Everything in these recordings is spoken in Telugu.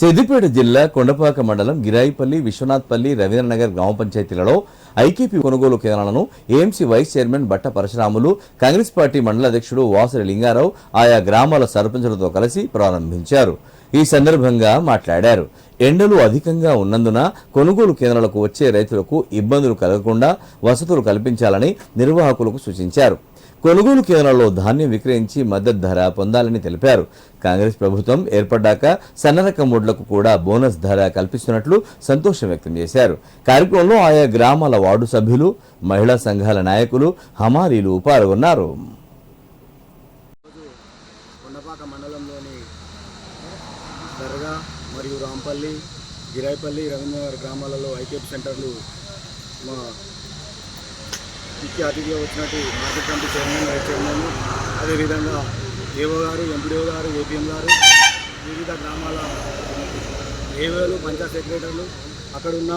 సిద్దిపేట జిల్లా కొండపాక మండలం గిరాయిపల్లి, విశ్వనాథ్పల్లి, రవీంద్రనగర్ గ్రామ పంచాయతీలలో ఐకేపీ కొనుగోలు కేంద్రాలను ఏఎంసీ వైస్ చైర్మన్ బట్ట పరశురాములు, కాంగ్రెస్ పార్టీ మండల అధ్యక్షుడు వాసరి లింగారావు ఆయా గ్రామాల సర్పంచులతో కలిసి ప్రారంభించారు. ఈ సందర్భంగా మాట్లాడారు. ఎండలు అధికంగా ఉన్నందున కొనుగోలు కేంద్రాలకు వచ్చే రైతులకు ఇబ్బందులు కలగకుండా వసతులు కల్పించాలని నిర్వాహకులకు సూచించారు. కొనుగోలు కేంద్రాల్లో ధాన్యం విక్రయించి మద్దతు ధర పొందాలని తెలిపారు. కాంగ్రెస్ ప్రభుత్వం ఏర్పడ్డాక సన్నరకం వడ్లకు కూడా బోనస్ ధర కల్పిస్తున్నట్లు సంతోషం వ్యక్తం చేశారు. కార్యక్రమంలో ఆయా గ్రామాల వార్డు సభ్యులు, మహిళా సంఘాల నాయకులు, హమారీలు పాల్గొన్నారు. కొండపాక మండలంలోని దర్గా మరియు రాంపల్లి, గిరాయిపల్లి, రవీంద్రనగర్ గ్రామాలలో ఐకేపీ సెంటర్లు మా ముఖ్య అతిథిగా వచ్చినట్టు market committee chairman, vice chairman, అదేవిధంగా ఏఓ గారు, ఎంపీడీఓ గారు, ఏపీఎం గారు, వివిధ గ్రామాల ఏఓలు, పంచాయత్ సెక్రటరీలు, అక్కడున్న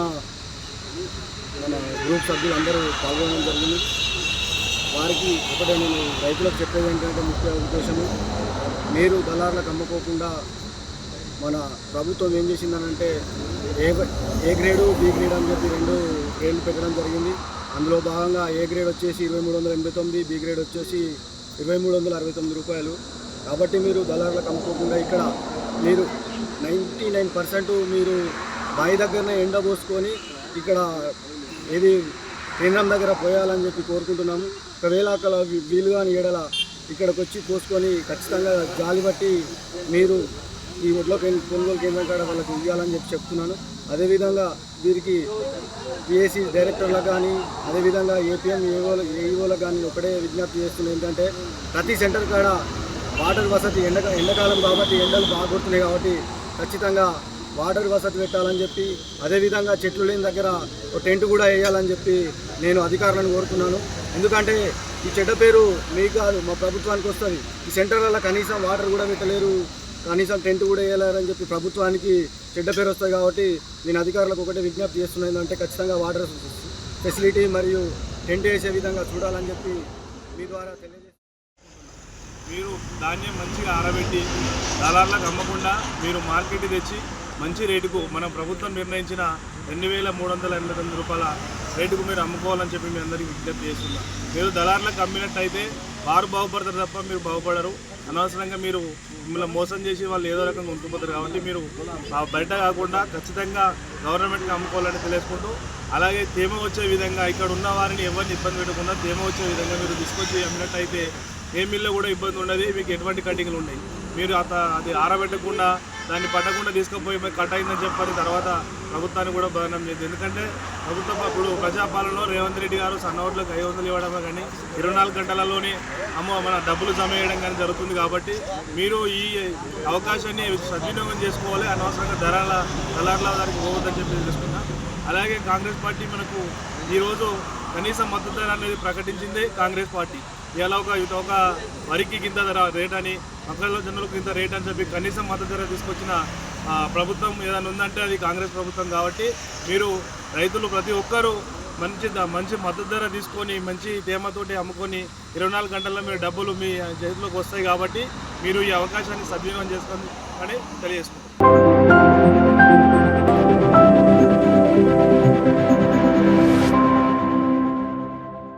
మన గ్రూప్ సభ్యులు అందరూ పాల్గొనడం జరిగింది. వారికి ఒకటే నేను రైతులకు చెప్పేది ఏంటంటే ముఖ్య ఉద్దేశము, మీరు దళారులకు అమ్ముకోకుండా మన ప్రభుత్వం ఏం చేసిందనంటే ఏ గ్రేడు, బి గ్రేడ్ అని చెప్పి 2 గ్రేడ్లు పెట్టడం జరిగింది. అందులో భాగంగా ఏ గ్రేడ్ వచ్చేసి 2389, బి గ్రేడ్ వచ్చేసి 2369 రూపాయలు. కాబట్టి మీరు దళారులకు అమ్ముకోకుండా ఇక్కడ మీరు 99% మీరు బావి దగ్గరనే ఎండబోసుకొని ఇక్కడ ఏది కేంద్రం దగ్గర పోయాలని చెప్పి కోరుకుంటున్నాము. ఒకవేళ అక్కడ వీలు కాని ఏడల ఇక్కడికి వచ్చి పోసుకొని ఖచ్చితంగా జాలి బట్టి మీరు ఈ ఒడ్లో కొనుగోలు కేంద్రం కాడ వాళ్ళకి ఇవ్వాలని చెప్పి చెప్తున్నాను. అదేవిధంగా వీరికి పిఎస్సి డైరెక్టర్లకు కానీ, అదేవిధంగా ఏపీఎం ఏఈఓలకు కానీ ఒకటే విజ్ఞప్తి చేస్తుంది ఏంటంటే, ప్రతి సెంటర్ కాడ వాటర్ వసతి ఎండాకాలం కాబట్టి ఎండలు బాగా కొడుతున్నాయి కాబట్టి ఖచ్చితంగా వాటర్ వసతి పెట్టాలని చెప్పి, అదేవిధంగా చెట్లు లేని దగ్గర ఒక టెంట్ కూడా వేయాలని చెప్పి నేను అధికారులను కోరుతున్నాను. ఎందుకంటే ఈ చెడ్డ పేరు మీకు కాదు, మా ప్రభుత్వానికి వస్తుంది. ఈ సెంటర్లలో కనీసం వాటర్ కూడా పెట్టలేరు, కనీసం టెంట్ కూడా వేయలేరని చెప్పి ప్రభుత్వానికి చెడ్డ పేరు వస్తుంది. కాబట్టి నేను అధికారులకు ఒకటే విజ్ఞప్తి చేస్తున్నాను అంటే, ఖచ్చితంగా వాటర్ ఫెసిలిటీ మరియు టెంట్ వేసే విధంగా చూడాలని చెప్పి మీ ద్వారా తెలియజేస్తున్నాను. మీరు ధాన్యం మంచిగా ఆరబెట్టి దళారులకు అమ్మకుండా మీరు మార్కెట్ తెచ్చి మంచి రేటుకు మన ప్రభుత్వం నిర్ణయించిన 2389 రూపాయల రేటుకు మీరు అమ్ముకోవాలని చెప్పి మీ అందరికీ విజ్ఞప్తి చేస్తున్నాం. మీరు దళారులకు అమ్మినట్టయితే వారు బాగుపడతారు తప్ప మీరు బాగుపడరు. అనవసరంగా మీరు మిమ్మల్ని మోసం చేసి వాళ్ళు ఏదో రకంగా ఉంటుపోతారు. కాబట్టి మీరు బయట కాకుండా ఖచ్చితంగా గవర్నమెంట్కి అమ్ముకోవాలని తెలియజేసుకుంటూ, అలాగే తేమ వచ్చే విధంగా ఇక్కడ ఉన్న వారిని ఎవరిని ఇబ్బంది పెట్టకుండా తేమ వచ్చే విధంగా మీరు తీసుకొచ్చి అమ్మినట్టయితే ఏ మిల్లో కూడా ఇబ్బంది ఉండదు, మీకు ఎటువంటి కటింగ్లు ఉన్నాయి. మీరు అది ఆరబెట్టకుండా దాన్ని పట్టకుండా తీసుకుపోయి కట్ అయిందని చెప్పని తర్వాత ప్రభుత్వాన్ని కూడా బదనం చేయదు. ఎందుకంటే ప్రభుత్వం అప్పుడు ప్రజాపాలనలో రేవంత్ రెడ్డి గారు సన్నోట్లకు 500 ఇవ్వడమే కానీ 24 గంటలలోనే మన డబ్బులు జమ చేయడం కానీ జరుగుతుంది. కాబట్టి మీరు ఈ అవకాశాన్ని సద్వినియోగం చేసుకోవాలి, అనవసరంగా దళారుల దానికి పోవద్దని చెప్పి తెలుసుకున్నా. అలాగే కాంగ్రెస్ పార్టీ మనకు ఈరోజు కనీస మద్దతు ధర అనేది ప్రకటించింది కాంగ్రెస్ పార్టీ. ఇలా ఒక వరికి కింద ధర రేట్ అని, మొక్కలలో జొన్నలకు కింద రేట్ అని చెప్పి కనీసం మద్దతు ధర తీసుకొచ్చిన ప్రభుత్వం ఏదైనా ఉందంటే అది కాంగ్రెస్ ప్రభుత్వం. కాబట్టి మీరు రైతులు ప్రతి ఒక్కరూ మంచి మద్దతు ధర తీసుకొని మంచి తేమతోటి అమ్ముకొని 24 గంటల్లో మీరు డబ్బులు మీ చేతిలోకి వస్తాయి. కాబట్టి మీరు ఈ అవకాశాన్ని సద్వినియోగం చేసుకోండి అని తెలియజేసుకుంటారు.